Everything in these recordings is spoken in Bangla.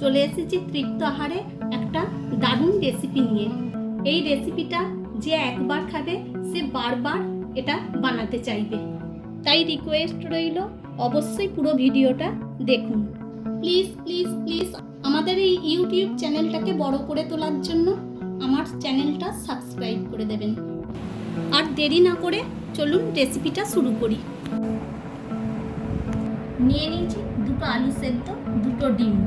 চলে এসেছি তৃপ্ত আহারে একটা দারুণ রেসিপি নিয়ে। এই রেসিপিটা যে একবার খাবে সে বারবার এটা বানাতে চাইবে। তাই রিকোয়েস্ট রইল, অবশ্যই পুরো ভিডিওটা দেখুন। প্লিজ প্লিজ প্লিজ আমাদের এই ইউটিউব চ্যানেলটাকে বড় করে তোলার জন্য আমার চ্যানেলটা সাবস্ক্রাইব করে দেবেন। আর দেরি না করে চলুন রেসিপিটা শুরু করি। নিয়ে নিয়েছি দুটো আলু সেদ্ধ, দুটো ডিম।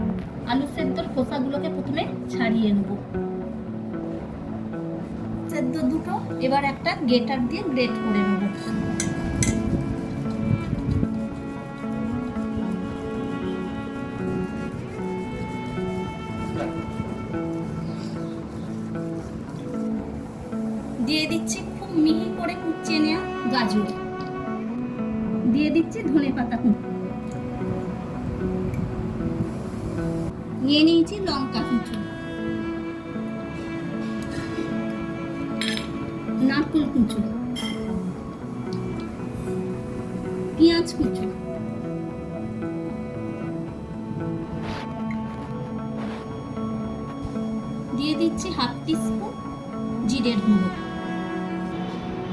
আলু সেদ্ধর খোসাগুলোকে প্রথমে ছাড়িয়ে নেব। সেদ্ধ দুটো এবার একটা গ্রেটার দিয়ে গ্রেট করে নেব। দিয়ে দিচ্ছি খুব মিহি করে কুচিয়ে নেওয়া গাজর। দিয়ে দিচ্ছি ধনেপাতা কুচি। নিয়ে নিয়েছি লঙ্কা কুচি, নারকেল কুচি, পেঁয়াজ কুচি, দিয়ে দিচ্ছি হাফ টিস্পুন জিরের গুঁড়ো,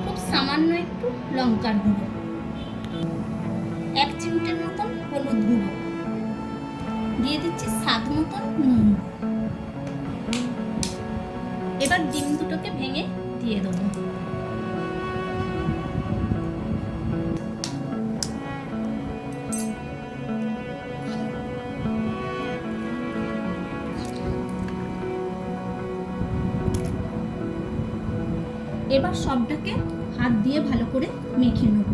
খুব সামান্য একটু লঙ্কার গুঁড়ো, 1 চিমটের মতন হলুদ গুঁড়ো, দিয়ে দিচ্ছি স্বাদ মতন নুন। এবার ডিম দুটোকে ভেঙে দিয়ে দেবো। এবার সবটাকে হাত দিয়ে ভালো করে মেখে নেব।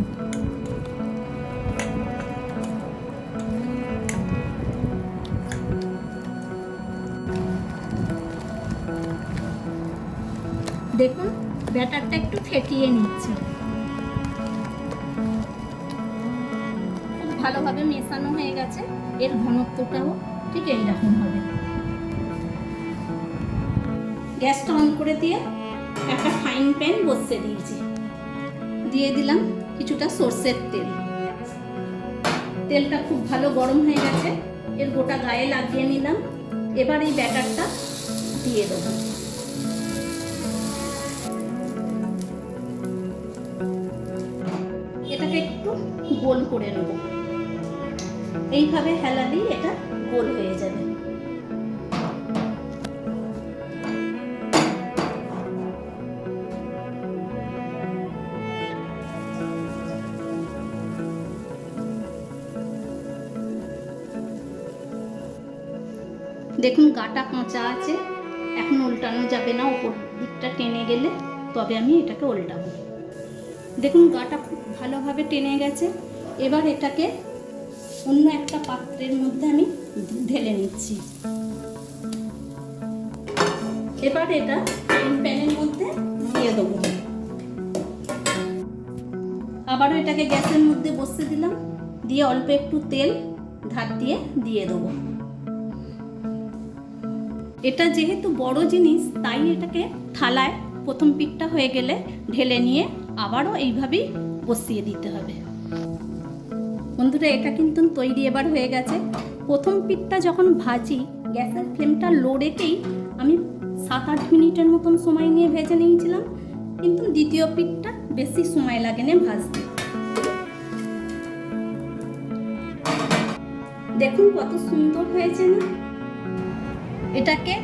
দেখুন ব্যাটারটা একটু ফেটিয়ে নিচ্ছি। খুব ভালোভাবে মেশানো হয়ে গেছে। এর ঘনত্বটাও ঠিক এইরকম হবে। গ্যাসটা অন করে দিয়ে একটা ফ্রাইং প্যান বসিয়ে দিয়েছি। দিয়ে দিলাম কিছুটা সরষের তেল। তেলটা খুব ভালো গরম হয়ে গেছে। এর গোটা গায়ে লাগিয়ে নিলাম। এবার এই ব্যাটারটা দিয়ে দেবো। এটাকে একটু গোল করে নেব। এইভাবে হেলালেই এটা গোল হয়ে যাবে। দেখুন গাটা কাঁচা আছে, এখন উল্টানো যাবে না। উপর দিকটা টেনে গেলে তবে আমি এটাকে উল্টাবো। দেখুন গাটা খুব ভালোভাবে টেনে গেছে। এবার এটাকে অন্য একটা পাত্রের মধ্যে আমি ঢেলে নিচ্ছি। এবার এটা প্যানের মধ্যে দিয়ে দেবো। আবারও এটাকে গ্যাসের মধ্যে বসিয়ে দিলাম। দিয়ে অল্প একটু তেল ধার দিয়ে দিয়ে দেবো। এটা যেহেতু বড় জিনিস তাই এটাকে থালায় প্রথম পিঠটা হয়ে গেলে ঢেলে নিয়ে আবারও এইভাবেই বসিয়ে দিতে হবে। বন্ধুরা এটা কিন্তু তৈরি এবার হয়ে গেছে। প্রথম পিঠটা যখন ভাজি গ্যাসের ফ্লেমটা লো রেখেই আমি 7-8 মিনিটের মতন সময় নিয়ে ভেজে নিয়েছিলাম। কিন্তু দ্বিতীয় পিঠটা বেশি সময় লাগে না ভাজতে। দেখুন কত সুন্দর হয়েছে না। এটাকে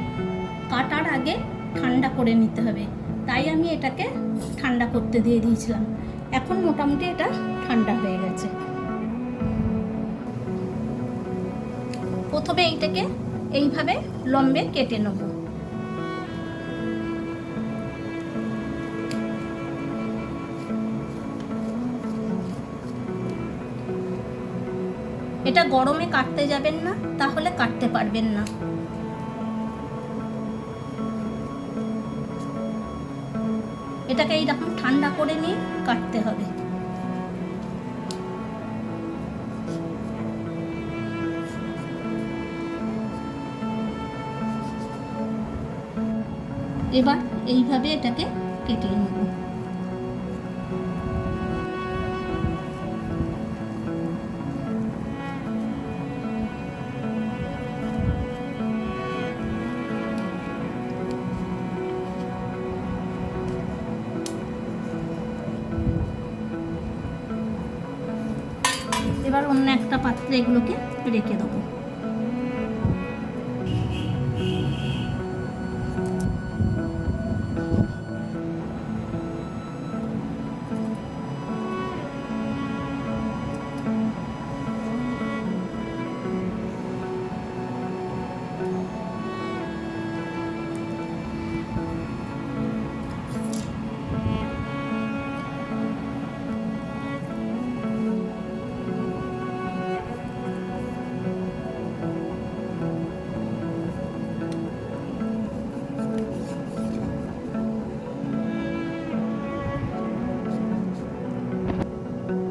কাটার আগে ঠান্ডা করে নিতে হবে, তাই আমি এটাকে ঠান্ডা করতে দিয়ে দিয়েছিলাম। এখন মোটামুটি এটা ঠান্ডা হয়ে গেছে। প্রথমে এইটাকে এইভাবে লম্বে কেটে নেব। এটা গরমে কাটতে যাবেন না, তাহলে কাটতে পারবেন না। এটাকে এইরকম ঠান্ডা করে নিয়ে কাটতে হবে। এবার এইভাবে এটাকে কেটে নেব। এবার অন্য একটা পাত্রে এগুলোকে রেখে দেবো।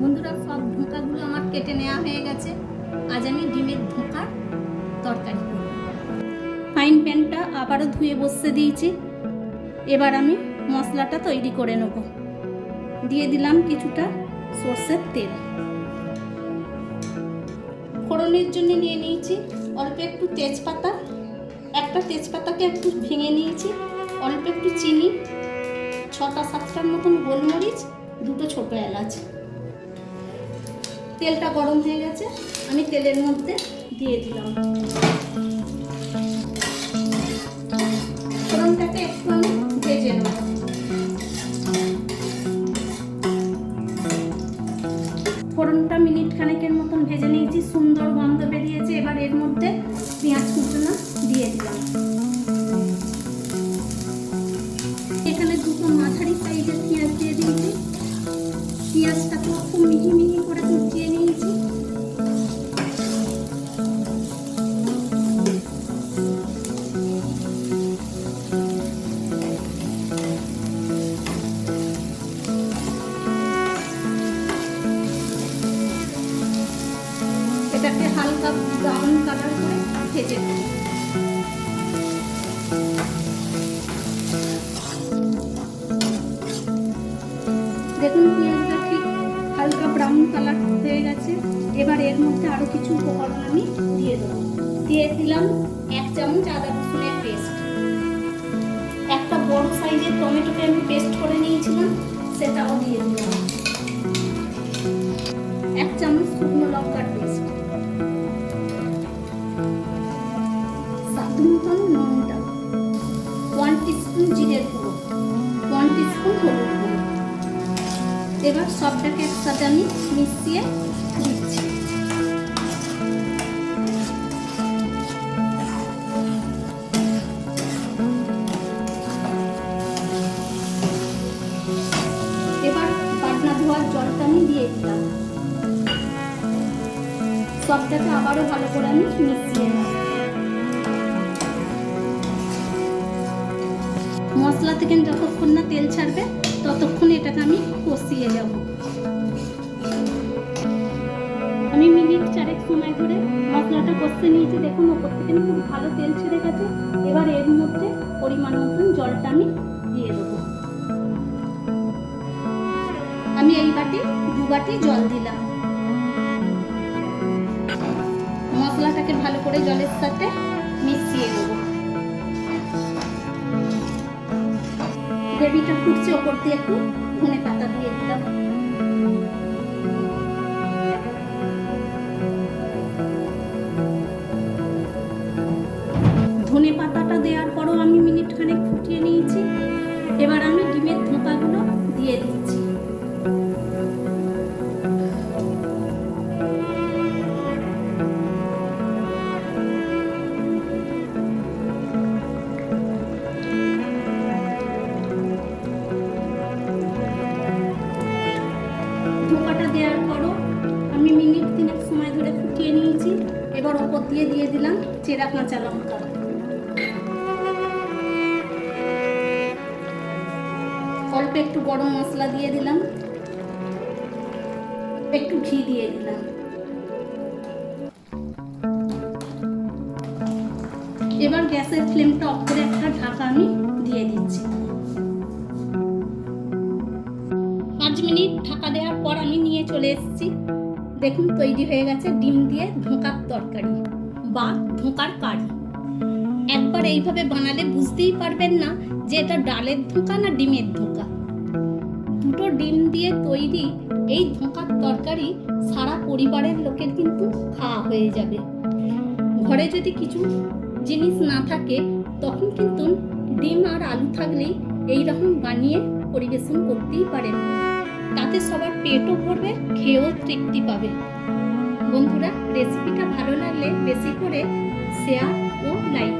বন্ধুরা, সব ধোঁকাগুলো আমার কেটে নেওয়া হয়ে গেছে। আজ আমি ডিমের ধোঁকার তরকারি করব। ফ্রাইং প্যানটা আবারও ধুয়ে বসতে দিয়েছি। এবার আমি মশলাটা তৈরি করে নেব। দিয়ে দিলাম কিছুটা সর্ষের তেল। ফোড়নের জন্য নিয়ে নিয়েছি অল্প একটু তেজপাতা, একটা তেজপাতাকে একটু ভেঙে নিয়েছি, অল্প একটু চিনি, 6-7টার মতন গোলমরিচ, 2টো ছোটো এলাচ। তেলটা গরম হয়ে গেছে, আমি তেলের মধ্যে দিয়ে দিলাম। ফোড়নটাকে একটু আমি ভেজে নেব। ফোড়নটা মিনিট খানেকের মতন ভেজে নিয়েছি, সুন্দর গন্ধ বেরিয়েছে। এবার এর মধ্যে পেঁয়াজ কুচনো দিয়ে দিলাম। এখানে 2টো মাঝারি সাইজের পেঁয়াজ দিয়ে দিয়েছি। পেঁয়াজটাকে খুব মিহি মিহি করে কুচিয়ে নিয়েছি। এটাকে হালকা ব্রাউন কালার করে ভেজে নেব। দেখুন পেঁয়াজটা ঠিক হালকা ব্রাউন কালার হয়ে গেছে। এবার এর মধ্যে আরো কিছু উপকরণ আমি দিয়ে দেবো। দিয়ে দিলাম 1 চামচ আদা রসুনের পেস্ট। একটা বড় সাইজের টমেটোকে আমি পেস্ট করে নিয়েছিলাম, সেটাও দিয়ে দিলাম। 1 চামচ শুকনো লঙ্কার পেস্ট, স্বাদ মতন নুন দাও, 1 টিস্পুন জিরের গুঁড়ো, 1 টিস্পুন হলুদ গুঁড়ো। এবার সবটাকে একসাথে আমি মিশিয়ে দিচ্ছি। এবার বাটনা ধোয়ার জলটা আমি দিয়ে দিলাম। সবটাকে আবারও ভালো করে আমি মিশিয়ে নেব। মশলা থেকে যতক্ষণ না তেল ছাড়বে ততক্ষণ এটাকে আমি কষিয়ে যাব। আমি মিনিট 4 সময় ধরে মশলাটা কষতে নিয়েছি। দেখুন ওপর থেকে খুব ভালো তেল ছেড়ে গেছে। এবার এর মধ্যে পরিমাণ মতন জলটা আমি দিয়ে দেবো। আমি এই বাটি 2 বাটি জল দিলাম। মশলাটাকে ভালো করে জলের সাথে মিশিয়ে দেবো। গ্রেভিটা ফুটছে, ওপর দিয়ে একটু ধনে পাতা দিয়ে দিলাম। ধনে পাতাটা দেওয়ার পরও আমি মিনিট খানেক ফুটিয়ে নিয়েছি। এবার আমি ডিমের ধোঁকাগুলো দিয়ে দিচ্ছি। ধোঁকাটা দেওয়ার পরও আমি মিনিট 3 সময় ধরে ফুটিয়ে নিয়েছি। এবার ওপর দিয়ে দিয়ে দিলাম চেরা কাঁচা লঙ্কা। অল্প একটু গরম মশলা দিয়ে দিলাম, একটু ঘি দিয়ে দিলাম। এবার গ্যাসের ফ্লেমটা অফ করে একটা ঢাকা আমি দিয়ে দিচ্ছি। 5 মিনিট ঢাকা দেওয়ার পর আমি নিয়ে চলে এসেছি। দেখুন তৈরি হয়ে গেছে ডিম দিয়ে ধোঁকার তরকারি বা ধোঁকার কারি। একবার এইভাবে বানালে বুঝতেই পারবেন না যে এটা ডালের ধোঁকা না ডিমের ধোঁকা। 2টো ডিম দিয়ে তৈরি এই ধোঁকার তরকারি সারা পরিবারের লোকের কিন্তু খাওয়া হয়ে যাবে। ঘরে যদি কিছু জিনিস না থাকে তখন কিন্তু ডিম আর আলু থাকলেই এই রকম বানিয়ে পরিবেশন করতেই পারেন। তাতে সবার পেটও ভরবে, খেয়েও তৃপ্তি পাবে। বন্ধুরা, রেসিপিটা ভালো লাগলে বেশি করে শেয়ার ও লাইক